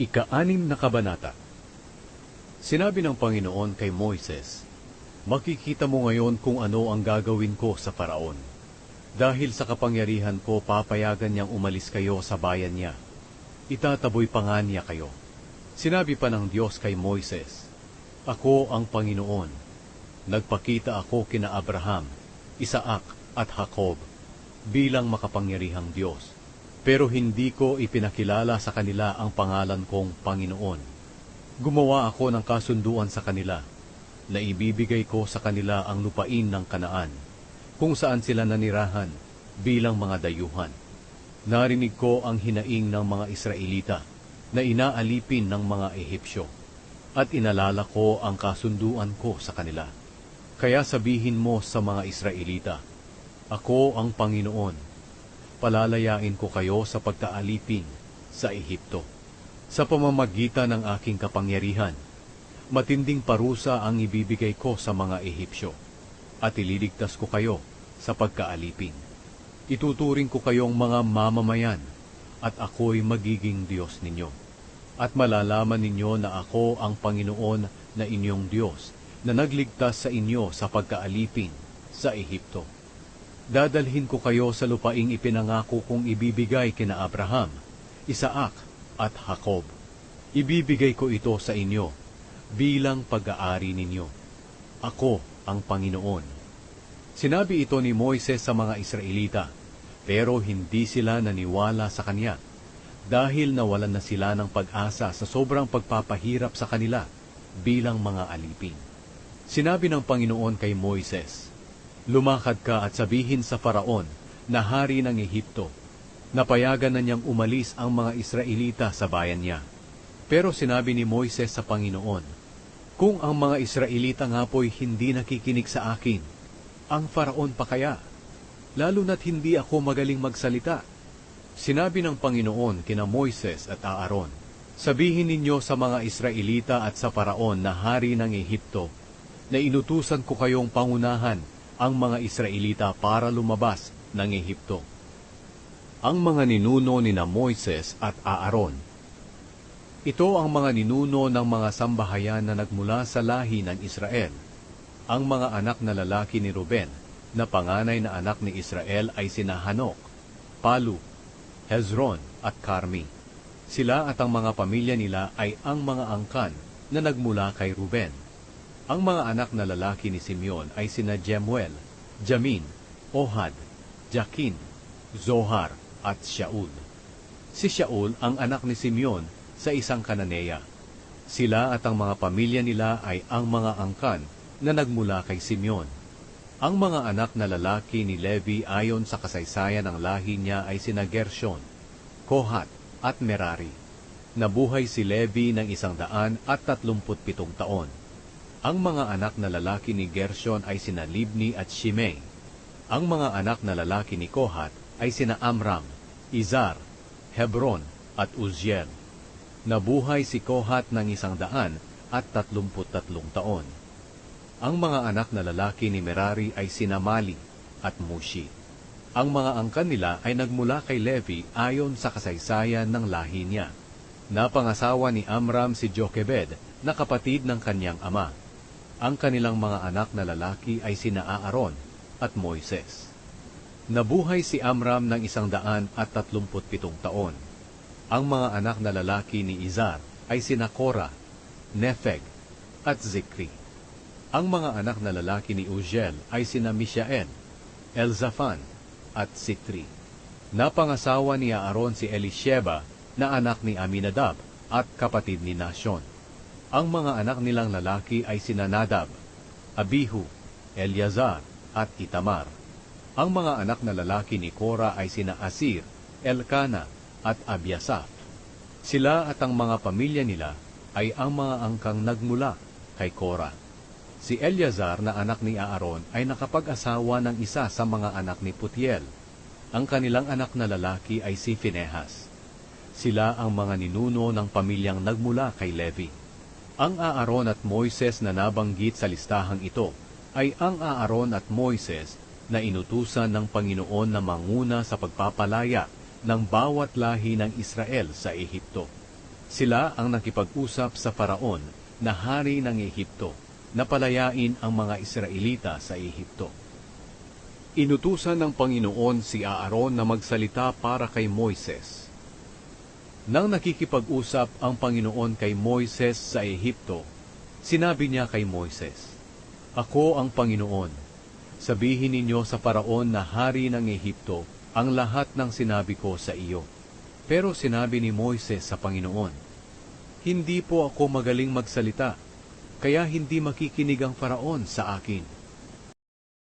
Ika-6 na kabanata. Sinabi ng Panginoon kay Moises, "Makikita mo ngayon kung ano ang gagawin ko sa Faraon. Dahil sa kapangyarihan ko, papayagan niyang umalis kayo sa bayan niya. Itataboy pa nga niya kayo." Sinabi pa ng Diyos kay Moises, "Ako ang Panginoon. Nagpakita ako kina Abraham, Isaac at Jacob bilang makapangyarihang Diyos. Pero hindi ko ipinakilala sa kanila ang pangalan kong Panginoon. Gumawa ako ng kasunduan sa kanila na ibibigay ko sa kanila ang lupain ng Kanaan, kung saan sila nanirahan bilang mga dayuhan. Narinig ko ang hinaing ng mga Israelita na inaalipin ng mga Ehipsyo, at inalala ko ang kasunduan ko sa kanila. Kaya sabihin mo sa mga Israelita, ako ang Panginoon. Palalayain ko kayo sa pagkaalipin sa Ehipto. Sa pamamagitan ng aking kapangyarihan, matinding parusa ang ibibigay ko sa mga Ehipsyo, at ililigtas ko kayo sa pagkaalipin. Ituturing ko kayong mga mamamayan, at ako'y magiging Diyos ninyo. At malalaman ninyo na ako ang Panginoon na inyong Diyos, na nagligtas sa inyo sa pagkaalipin sa Ehipto. Dadalhin ko kayo sa lupaing ipinangako kong ibibigay kina Abraham, Isaac at Jacob. Ibibigay ko ito sa inyo bilang pag-aari ninyo. Ako ang Panginoon." Sinabi ito ni Moises sa mga Israelita, pero hindi sila naniwala sa kanya, dahil nawalan na sila ng pag-asa sa sobrang pagpapahirap sa kanila bilang mga alipin. Sinabi ng Panginoon kay Moises, "Lumakad ka at sabihin sa Faraon na hari ng Ehipto, napayagan na niyang umalis ang mga Israelita sa bayan niya." Pero sinabi ni Moises sa Panginoon, "Kung ang mga Israelita nga po'y hindi nakikinig sa akin, ang Faraon pa kaya? Lalo na't hindi ako magaling magsalita." Sinabi ng Panginoon kina Moises at Aaron, "Sabihin ninyo sa mga Israelita at sa Faraon na hari ng Ehipto, na inutusan ko kayong pangunahan ang mga Israelita para lumabas ng Ehipto." Ang mga ninuno ni na Moises at Aaron. Ito ang mga ninuno ng mga sambahayan na nagmula sa lahi ng Israel. Ang mga anak na lalaki ni Ruben, na panganay na anak ni Israel, ay sina Hanok, Palu, Hezron at Carmi. Sila at ang mga pamilya nila ay ang mga angkan na nagmula kay Ruben. Ang mga anak na lalaki ni Simeon ay sina Jemuel, Jamin, Ohad, Jakin, Zohar at Shaul. Si Shaul ang anak ni Simeon sa isang Kananeya. Sila at ang mga pamilya nila ay ang mga angkan na nagmula kay Simeon. Ang mga anak na lalaki ni Levi ayon sa kasaysayan ng lahi niya ay sina Gershon, Kohat at Merari. Nabuhay si Levi ng 137 taon. Ang mga anak na lalaki ni Gershon ay sina Libni at Shimei. Ang mga anak na lalaki ni Kohat ay sina Amram, Izar, Hebron at Uzziel. Nabuhay si Kohat ng 133 taon. Ang mga anak na lalaki ni Merari ay sina Mali at Mushi. Ang mga angkan nila ay nagmula kay Levi ayon sa kasaysayan ng lahi niya. Napangasawa ni Amram si Jochebed na kapatid ng kanyang ama. Ang kanilang mga anak na lalaki ay sina Aaron at Moises. Nabuhay si Amram ng 137 taon. Ang mga anak na lalaki ni Izar ay sina Korah, Nepheg at Zikri. Ang mga anak na lalaki ni Uzziel ay sina Mishael, Elzaphan at Sitri. Napangasawa ni Aaron si Elisheba na anak ni Aminadab at kapatid ni Nashon. Ang mga anak nilang lalaki ay sina Nadab, Abihu, Eleazar at Itamar. Ang mga anak na lalaki ni Korah ay sina Asir, Elkana at Abiasaph. Sila at ang mga pamilya nila ay ang mga angkang nagmula kay Korah. Si Eleazar na anak ni Aaron ay nakapag-asawa ng isa sa mga anak ni Putiel. Ang kanilang anak na lalaki ay si Phinehas. Sila ang mga ninuno ng pamilyang nagmula kay Levi. Ang Aaron at Moises na nabanggit sa listahang ito ay ang Aaron at Moises na inutusan ng Panginoon na manguna sa pagpapalaya ng bawat lahi ng Israel sa Ehipto. Sila ang nakipag-usap sa Faraon na hari ng Ehipto na palayain ang mga Israelita sa Ehipto. Inutusan ng Panginoon si Aaron na magsalita para kay Moises. Nang nakikipag-usap ang Panginoon kay Moises sa Ehipto, sinabi niya kay Moises, "Ako ang Panginoon. Sabihin ninyo sa Faraon na hari ng Ehipto ang lahat ng sinabi ko sa iyo." Pero sinabi ni Moises sa Panginoon, "Hindi po ako magaling magsalita, kaya hindi makikinig ang Faraon sa akin."